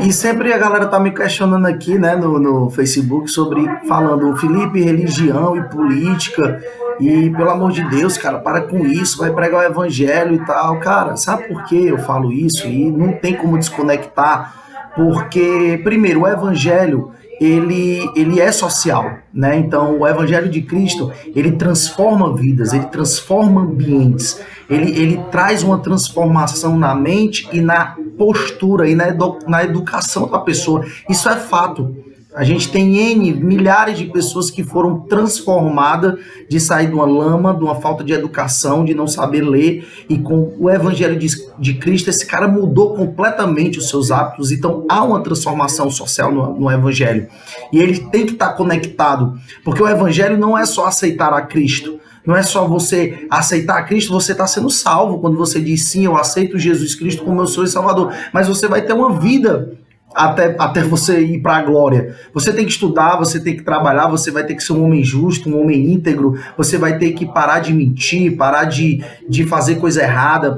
E sempre a galera tá me questionando aqui, né, no Facebook sobre falando Felipe, religião e política. E pelo amor de Deus, cara, para com isso, vai pregar o evangelho e tal. Cara, sabe por que eu falo isso? E não tem como desconectar, porque, primeiro, o evangelho. Ele é social, né? Então, o Evangelho de Cristo, ele transforma vidas, ele transforma ambientes, ele traz uma transformação na mente e na postura e na educação da pessoa. Isso é fato. A gente tem milhares de pessoas que foram transformadas de sair de uma lama, de uma falta de educação, de não saber ler, e com o Evangelho de Cristo, esse cara mudou completamente os seus hábitos. Então há uma transformação social no Evangelho, e ele tem que estar conectado, porque o Evangelho não é só aceitar a Cristo. Não é só você aceitar a Cristo, você está sendo salvo quando você diz sim, eu aceito Jesus Cristo como meu Senhor e Salvador, mas você vai ter uma vida até você ir para a glória. Você tem que estudar, você tem que trabalhar, você vai ter que ser um homem justo, um homem íntegro, você vai ter que parar de mentir, parar de fazer coisa errada,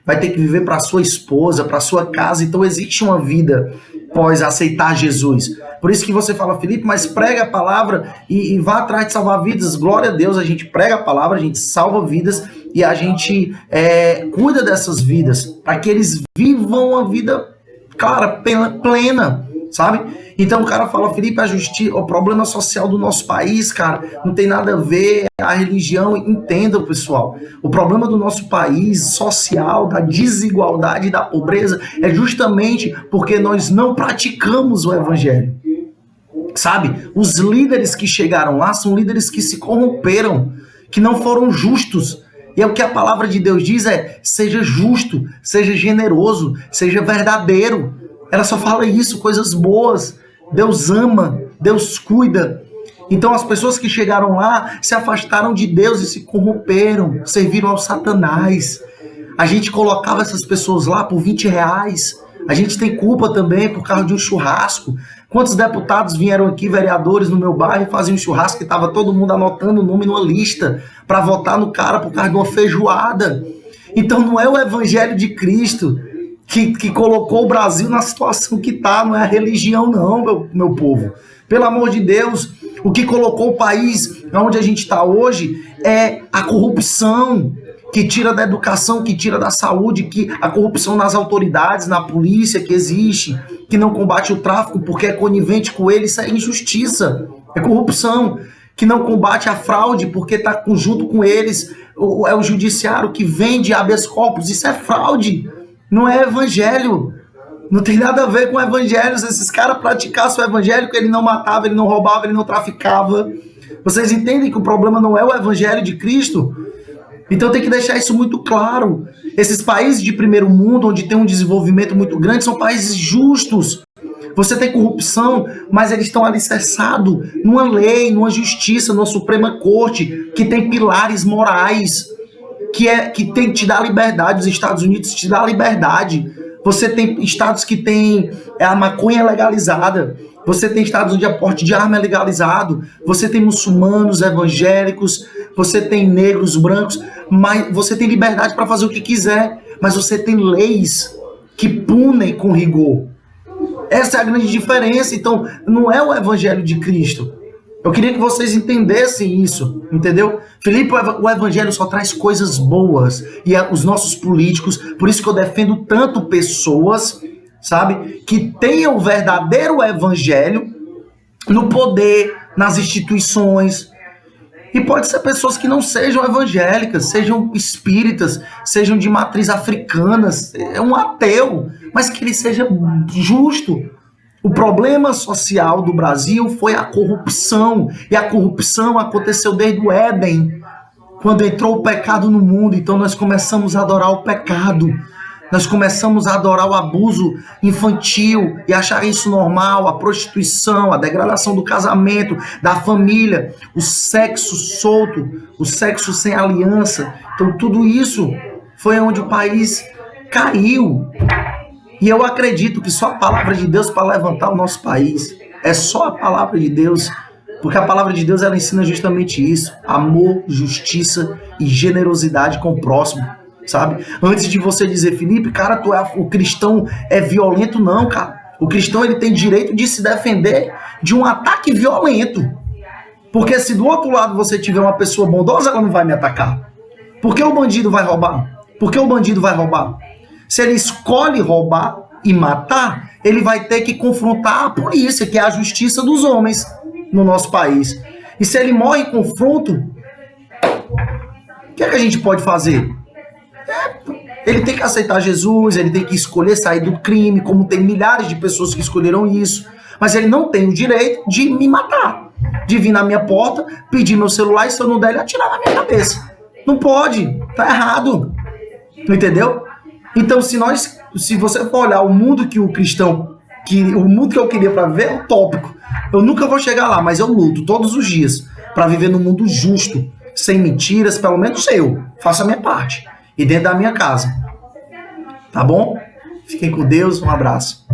vai ter que viver para sua esposa, para sua casa. Então existe uma vida pós aceitar Jesus. Por isso que você fala, Felipe, mas prega a palavra e vá atrás de salvar vidas. Glória a Deus, a gente prega a palavra, a gente salva vidas e a gente cuida dessas vidas para que eles vivam a vida, cara, plena, sabe? Então o cara fala, Felipe, o problema social do nosso país, cara, não tem nada a ver a religião. Entenda, pessoal, o problema do nosso país social, da desigualdade, da pobreza, é justamente porque nós não praticamos o evangelho, sabe? Os líderes que chegaram lá são líderes que se corromperam, que não foram justos. E é o que a palavra de Deus diz seja justo, seja generoso, seja verdadeiro. Ela só fala isso, coisas boas. Deus ama, Deus cuida. Então as pessoas que chegaram lá se afastaram de Deus e se corromperam, serviram ao Satanás. A gente colocava essas pessoas lá por R$ 20. A gente tem culpa também por causa de um churrasco. Quantos deputados vieram aqui, vereadores no meu bairro, e faziam um churrasco e estava todo mundo anotando o nome numa lista para votar no cara por causa de uma feijoada? Então não é o Evangelho de Cristo que colocou o Brasil na situação que está, não é a religião não, meu povo. Pelo amor de Deus, o que colocou o país onde a gente está hoje é a corrupção, que tira da educação, que tira da saúde, que a corrupção nas autoridades, na polícia que existe, que não combate o tráfico porque é conivente com ele, isso é injustiça, é corrupção, que não combate a fraude porque está junto com eles, é o judiciário que vende habeas corpus, isso é fraude, não é evangelho, não tem nada a ver com evangelho. Se esses caras praticassem o evangelho, ele não matava, ele não roubava, ele não traficava. Vocês entendem que o problema não é o evangelho de Cristo? Então tem que deixar isso muito claro. Esses países de primeiro mundo, onde tem um desenvolvimento muito grande, são países justos. Você tem corrupção, mas eles estão alicerçados numa lei, numa justiça, numa Suprema Corte, que tem pilares morais, que tem que te dar liberdade. Os Estados Unidos te dá liberdade. Você tem estados que tem a maconha legalizada. Você tem estados onde a porte de arma é legalizado. Você tem muçulmanos, evangélicos. Você tem negros, brancos. Mas você tem liberdade para fazer o que quiser. Mas você tem leis que punem com rigor. Essa é a grande diferença. Então, não é o evangelho de Cristo. Eu queria que vocês entendessem isso, entendeu? Felipe, o evangelho só traz coisas boas. E os nossos políticos, por isso que eu defendo tanto pessoas, sabe, que tenham o verdadeiro evangelho no poder, nas instituições. E pode ser pessoas que não sejam evangélicas, sejam espíritas, sejam de matriz africana, é um ateu, mas que ele seja justo. O problema social do Brasil foi a corrupção, e a corrupção aconteceu desde o Éden, quando entrou o pecado no mundo. Então nós começamos a adorar o pecado, nós começamos a adorar o abuso infantil e achar isso normal, a prostituição, a degradação do casamento, da família, o sexo solto, o sexo sem aliança. Então tudo isso foi onde o país caiu. E eu acredito que só a palavra de Deus para levantar o nosso país. É só a palavra de Deus. Porque a palavra de Deus, ela ensina justamente isso. Amor, justiça e generosidade com o próximo. Sabe? Antes de você dizer, Felipe, cara, o cristão é violento. Não, cara. O cristão ele tem direito de se defender de um ataque violento. Porque se do outro lado você tiver uma pessoa bondosa, ela não vai me atacar. Por que o bandido vai roubar? Por que o bandido vai roubar? Se ele escolhe roubar e matar, ele vai ter que confrontar a polícia, que é a justiça dos homens no nosso país. E se ele morre em confronto, o que é que a gente pode fazer? Ele tem que aceitar Jesus, ele tem que escolher sair do crime, como tem milhares de pessoas que escolheram isso. Mas ele não tem o direito de me matar, de vir na minha porta, pedir meu celular e se eu não der, ele atirar na minha cabeça. Não pode, tá errado. Entendeu? Então, se você for olhar o mundo que o cristão, o mundo que eu queria para ver é utópico. Eu nunca vou chegar lá, mas eu luto todos os dias para viver num mundo justo, sem mentiras, pelo menos eu faço a minha parte e dentro da minha casa. Tá bom? Fiquem com Deus, um abraço.